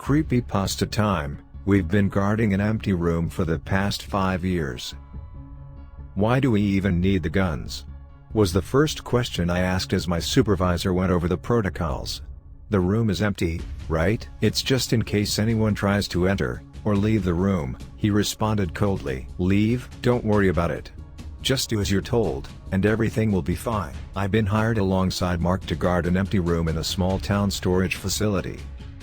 Creepypasta time. We've been guarding an empty room for the past 5 years. Why do we even need the guns? Was the first question I asked as my supervisor went over the protocols. The room is empty, right? It's just in case anyone tries to enter, or leave the room, he responded coldly. Leave? Don't worry about it. Just do as you're told, and everything will be fine. I've been hired alongside Mark to guard an empty room in a small town storage facility.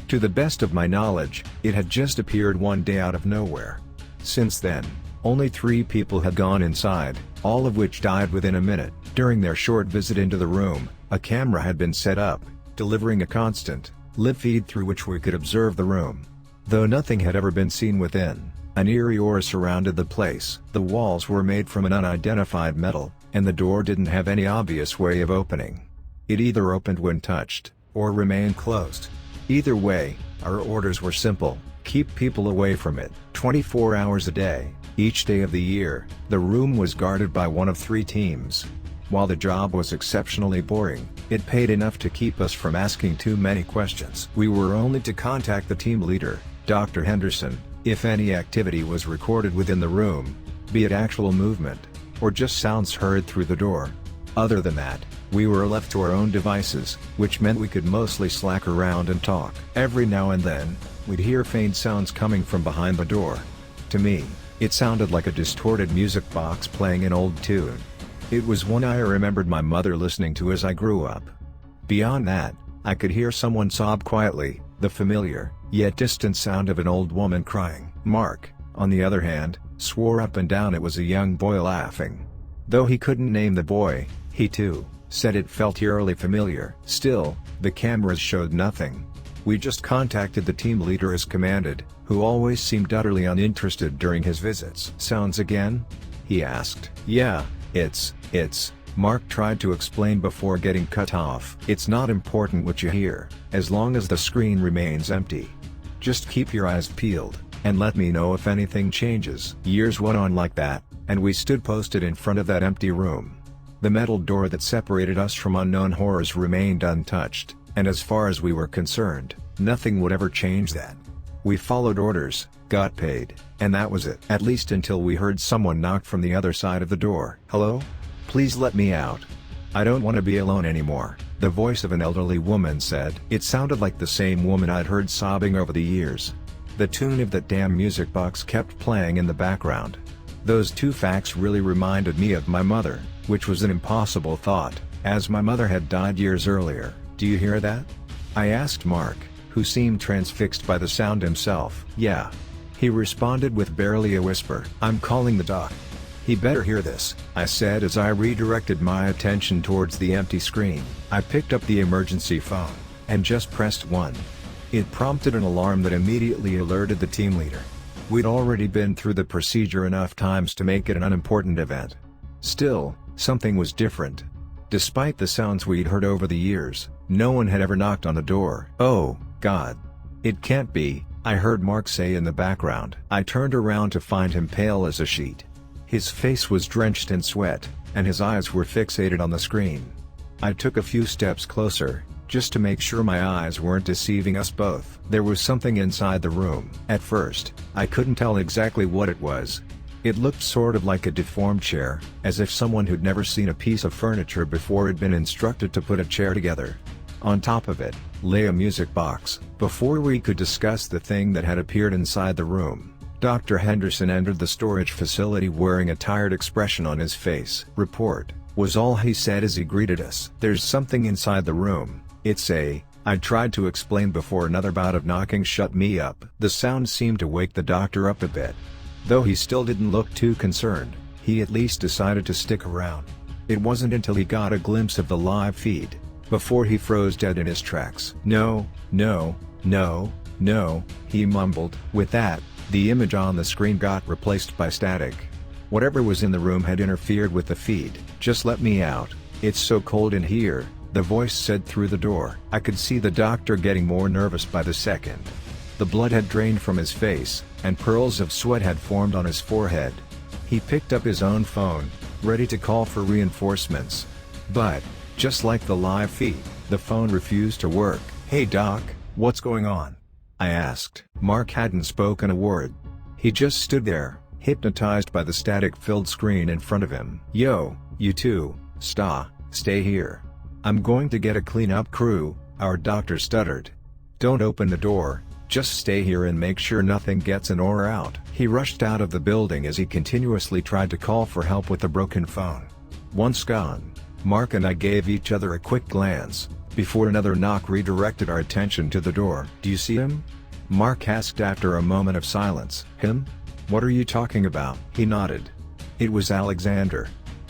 To the best of my knowledge, it had just appeared one day out of nowhere. Since then, only 3 people had gone inside, all of which died within a minute. During their short visit into the room, a camera had been set up, delivering a constant, live feed through which we could observe the room. Though nothing had ever been seen within, an eerie aura surrounded the place. The walls were made from an unidentified metal, and the door didn't have any obvious way of opening. It either opened when touched, or remained closed. Either way, our orders were simple: keep people away from it. 24 hours a day, each day of the year, the room was guarded by one of 3 teams. While the job was exceptionally boring, it paid enough to keep us from asking too many questions. We were only to contact the team leader, Dr. Henderson, if any activity was recorded within the room, be it actual movement, or just sounds heard through the door. Other than that, we were left to our own devices, which meant we could mostly slack around and talk. Every now and then, we'd hear faint sounds coming from behind the door. To me, it sounded like a distorted music box playing an old tune. It was one I remembered my mother listening to as I grew up. Beyond that, I could hear someone sob quietly, the familiar, yet distant sound of an old woman crying. Mark, on the other hand, swore up and down it was a young boy laughing. Though he couldn't name the boy, he too said it felt eerily familiar. Still, the cameras showed nothing. We just contacted the team leader as commanded, who always seemed utterly uninterested during his visits. Sounds again? He asked. Yeah, it's, Mark tried to explain before getting cut off. It's not important what you hear, as long as the screen remains empty. Just keep your eyes peeled, and let me know if anything changes. Years went on like that, and we stood posted in front of that empty room. The metal door that separated us from unknown horrors remained untouched, and as far as we were concerned, nothing would ever change that. We followed orders, got paid, and that was it. At least until we heard someone knock from the other side of the door. Hello? Please let me out. I don't want to be alone anymore, the voice of an elderly woman said. It sounded like the same woman I'd heard sobbing over the years. The tune of that damn music box kept playing in the background. Those 2 facts really reminded me of my mother, which was an impossible thought, as my mother had died years earlier. Do you hear that? I asked Mark, who seemed transfixed by the sound himself. Yeah. He responded with barely a whisper. I'm calling the doc. He better hear this, I said as I redirected my attention towards the empty screen. I picked up the emergency phone, and just pressed 1. It prompted an alarm that immediately alerted the team leader. We'd already been through the procedure enough times to make it an unimportant event. Still, something was different. Despite the sounds we'd heard over the years, no one had ever knocked on the door. Oh, God. It can't be, I heard Mark say in the background. I turned around to find him pale as a sheet. His face was drenched in sweat, and his eyes were fixated on the screen. I took a few steps closer, just to make sure my eyes weren't deceiving us both. There was something inside the room. At first, I couldn't tell exactly what it was. It looked sort of like a deformed chair, as if someone who'd never seen a piece of furniture before had been instructed to put a chair together. On top of it, lay a music box. Before we could discuss the thing that had appeared inside the room, Dr. Henderson entered the storage facility wearing a tired expression on his face. Report, was all he said as he greeted us. There's something inside the room, I tried to explain before another bout of knocking shut me up. The sound seemed to wake the doctor up a bit. Though he still didn't look too concerned, he at least decided to stick around. It wasn't until he got a glimpse of the live feed, before he froze dead in his tracks. No, he mumbled. With that, the image on the screen got replaced by static. Whatever was in the room had interfered with the feed. Just let me out, it's so cold in here, the voice said through the door. I could see the doctor getting more nervous by the second. The blood had drained from his face, and pearls of sweat had formed on his forehead. He picked up his own phone, ready to call for reinforcements. But, just like the live feed, the phone refused to work. Hey doc, what's going on? I asked. Mark hadn't spoken a word. He just stood there, hypnotized by the static-filled screen in front of him. "Yo, you two, stay here. I'm going to get a cleanup crew," our doctor stuttered. "Don't open the door, just stay here and make sure nothing gets in or out." He rushed out of the building as he continuously tried to call for help with the broken phone. Once gone, Mark and I gave each other a quick glance, before another knock redirected our attention to the door. "Do you see him?" Mark asked after a moment of silence. "Him? What are you talking about?" He nodded. "It was Alexander.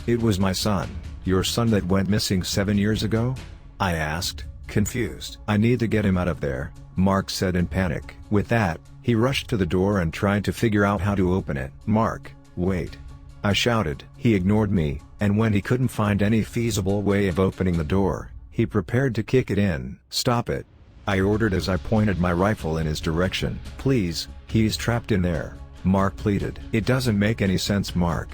It was my son." "Your son that went missing 7 years ago?" I asked, confused. "I need to get him out of there," Mark said in panic. With that, he rushed to the door and tried to figure out how to open it. "Mark, wait!" I shouted. He ignored me, and when he couldn't find any feasible way of opening the door, he prepared to kick it in. "Stop it!" I ordered as I pointed my rifle in his direction. "Please, he's trapped in there," Mark pleaded. "It doesn't make any sense, Mark.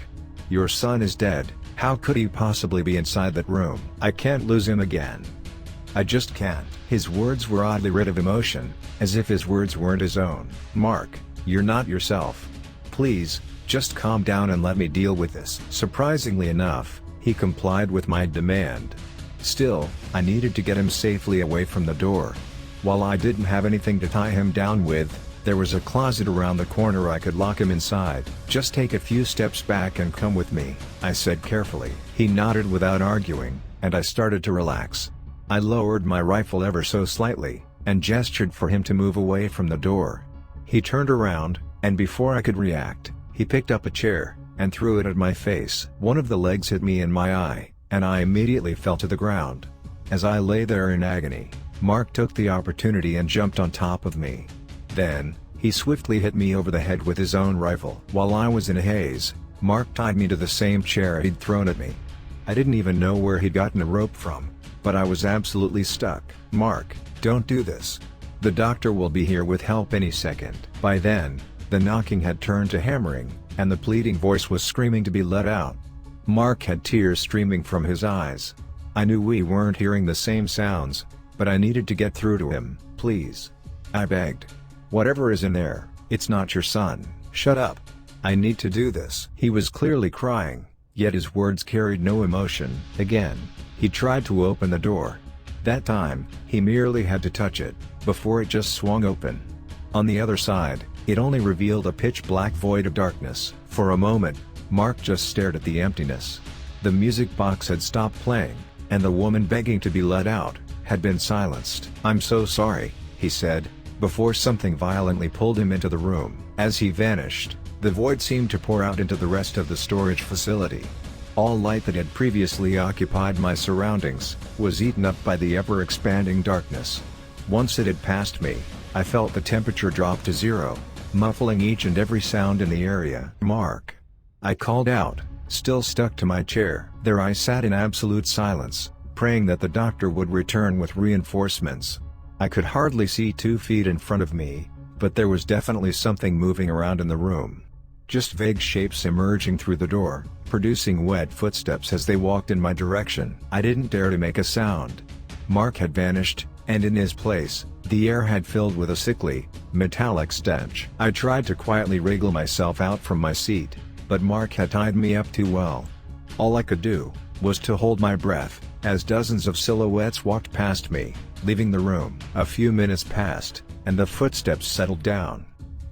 Your son is dead. How could he possibly be inside that room? I can't lose him again. I just can't." His words were oddly rid of emotion, as if his words weren't his own. "Mark, you're not yourself. Please, just calm down and let me deal with this." Surprisingly enough, he complied with my demand. Still, I needed to get him safely away from the door. While I didn't have anything to tie him down with, there was a closet around the corner I could lock him inside. "Just take a few steps back and come with me," I said carefully. He nodded without arguing, and I started to relax. I lowered my rifle ever so slightly, and gestured for him to move away from the door. He turned around, and before I could react, he picked up a chair, and threw it at my face. One of the legs hit me in my eye, and I immediately fell to the ground. As I lay there in agony, Mark took the opportunity and jumped on top of me. Then, he swiftly hit me over the head with his own rifle. While I was in a haze, Mark tied me to the same chair he'd thrown at me. I didn't even know where he'd gotten a rope from, but I was absolutely stuck. "Mark, don't do this. The doctor will be here with help any second." By then, the knocking had turned to hammering, and the pleading voice was screaming to be let out. Mark had tears streaming from his eyes. I knew we weren't hearing the same sounds, but I needed to get through to him. "Please," I begged. "Whatever is in there, it's not your son." "Shut up. I need to do this." He was clearly crying, yet his words carried no emotion. Again, he tried to open the door. That time, he merely had to touch it, before it just swung open. On the other side, it only revealed a pitch-black void of darkness. For a moment, Mark just stared at the emptiness. The music box had stopped playing, and the woman begging to be let out had been silenced. "I'm so sorry," he said, before something violently pulled him into the room. As he vanished, the void seemed to pour out into the rest of the storage facility. All light that had previously occupied my surroundings was eaten up by the ever-expanding darkness. Once it had passed me, I felt the temperature drop to zero, muffling each and every sound in the area. "Mark!" I called out, still stuck to my chair. There I sat in absolute silence, praying that the doctor would return with reinforcements. I could hardly see 2 feet in front of me, but there was definitely something moving around in the room. Just vague shapes emerging through the door, producing wet footsteps as they walked in my direction. I didn't dare to make a sound. Mark had vanished, and in his place, the air had filled with a sickly, metallic stench. I tried to quietly wriggle myself out from my seat, but Mark had tied me up too well. All I could do was to hold my breath, as dozens of silhouettes walked past me, leaving the room. A few minutes passed, and the footsteps settled down.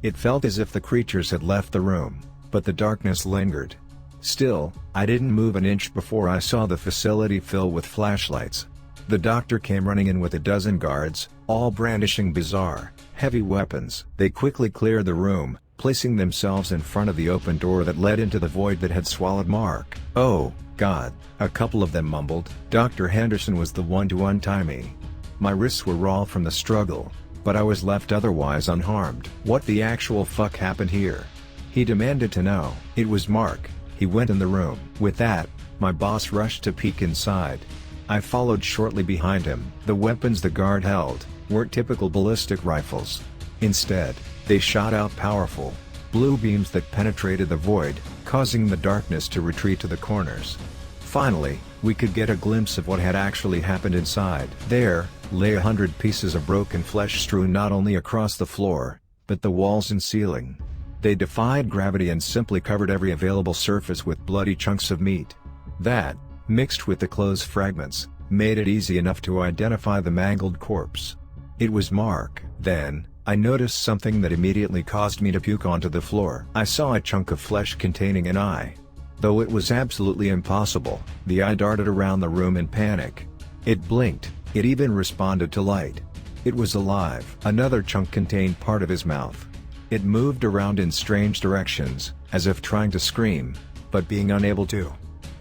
It felt as if the creatures had left the room, but the darkness lingered. Still, I didn't move an inch before I saw the facility fill with flashlights. The doctor came running in with a dozen guards, all brandishing bizarre, heavy weapons. They quickly cleared the room, placing themselves in front of the open door that led into the void that had swallowed Mark. "Oh, God," a couple of them mumbled. Dr. Henderson was the one to untie me. My wrists were raw from the struggle, but I was left otherwise unharmed. "What the actual fuck happened here?" he demanded to know. It was Mark. He went in the room. With that, my boss rushed to peek inside. I followed shortly behind him. The weapons the guard held weren't typical ballistic rifles. Instead, they shot out powerful, blue beams that penetrated the void, causing the darkness to retreat to the corners. Finally, we could get a glimpse of what had actually happened inside. There, lay 100 pieces of broken flesh strewn not only across the floor, but the walls and ceiling. They defied gravity and simply covered every available surface with bloody chunks of meat. That, mixed with the clothes fragments, made it easy enough to identify the mangled corpse. It was Mark. Then, I noticed something that immediately caused me to puke onto the floor. I saw a chunk of flesh containing an eye. Though it was absolutely impossible, the eye darted around the room in panic. It blinked, it even responded to light. It was alive. Another chunk contained part of his mouth. It moved around in strange directions, as if trying to scream, but being unable to.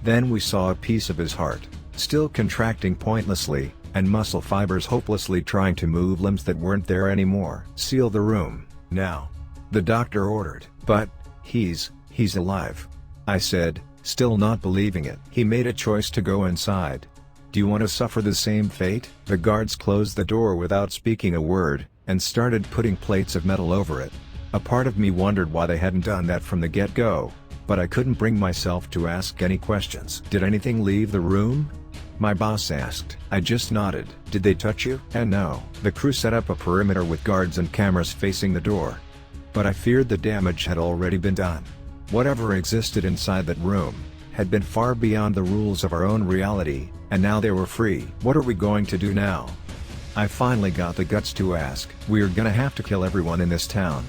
Then we saw a piece of his heart, still contracting pointlessly, and muscle fibers hopelessly trying to move limbs that weren't there anymore. "Seal the room, now," the doctor ordered. "But, he's alive," I said, still not believing it. "He made a choice to go inside. Do you want to suffer the same fate?" The guards closed the door without speaking a word, and started putting plates of metal over it. A part of me wondered why they hadn't done that from the get-go, but I couldn't bring myself to ask any questions. "Did anything leave the room?" my boss asked. I just nodded. "Did they touch you?" "And no." The crew set up a perimeter with guards and cameras facing the door. But I feared the damage had already been done. Whatever existed inside that room had been far beyond the rules of our own reality, and now they were free. "What are we going to do now?" I finally got the guts to ask. "We're gonna have to kill everyone in this town.